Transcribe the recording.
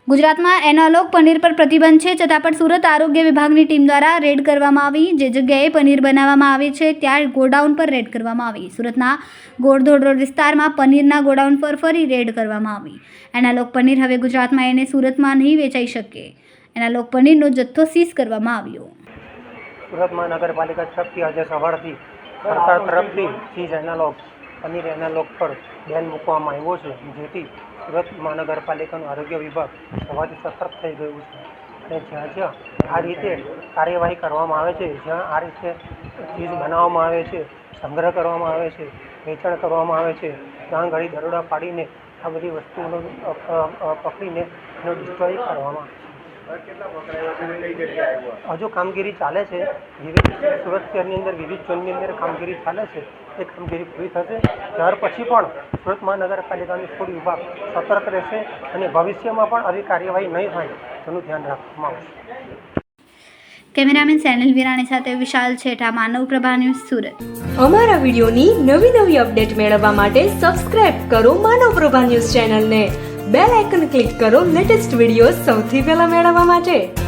ગુજરાતમાં એનાલોગ પનીર પર પ્રતિબંધ છે, છતાં પણ સુરત આરોગ્ય વિભાગની ટીમ દ્વારા રેડ કરવામાં આવી। જે જગ્યાએ પનીર બનાવવામાં આવે છે ત્યાં ગોડાઉન પર રેડ કરવામાં આવી। સુરતના ગોળધોડ રોડ વિસ્તારમાં પનીરના ગોડાઉન પર ફરી રેડ કરવામાં આવી। એનાલોગ પનીર હવે ગુજરાતમાં અને સુરતમાં નહીં વેચાઈ શકે। એનાલોગ પનીરનો જથ્થો સીઝ કરવામાં આવ્યો। સુરત મહાનગરપાલિકા તરફથી આજે સવારથી સરકાર તરફથી ચીઝ એનાલોગ પનીર એનાલોગ પર બેન મૂકવામાં આવ્યો છે, જેથી સુરત મહાનગરપાલિકાનું આરોગ્ય વિભાગ સવારથી સતર્ક થઈ ગયું છે અને જ્યાં જ્યાં આ રીતે કાર્યવાહી કરવામાં આવે છે, જ્યાં આ રીતે ચીઝ બનાવવામાં આવે છે, સંગ્રહ કરવામાં આવે છે, વેચાણ કરવામાં આવે છે, ત્યાં ઘડી દરોડા પાડીને આ બધી વસ્તુઓનો પકડીને એનો ડિસ્ટ્રોય કરવામાં આવે છે। હજુ કામગીરી ચાલે છે। વિવિધ સુરત શહેરની અંદર વિવિધ ઝોનની અંદર કામગીરી ચાલે છે। એ કામગીરી પૂરી થશે ત્યાર પછી પણ સુરત મહાનગરપાલિકાનું ફૂડ વિભાગ સતર્ક રહેશે અને ભવિષ્યમાં પણ આવી કાર્યવાહી નહીં થાય તેનું ધ્યાન રાખવામાં આવશે। કેમેરામેન સેનિલ વિરાણી સાથે વિશાલ છેઠા, માનવ પ્રભા ન્યૂઝ, સુરત। અમારા વિડીયોની નવી અપડેટ મેળવવા માટે સબસ્ક્રાઇબ કરો માનવ પ્રભા ન્યૂઝ ચેનલને, બેલ આઇકન ક્લિક કરો લેટેસ્ટ વિડીયો સૌથી પહેલા મેળવવા માટે।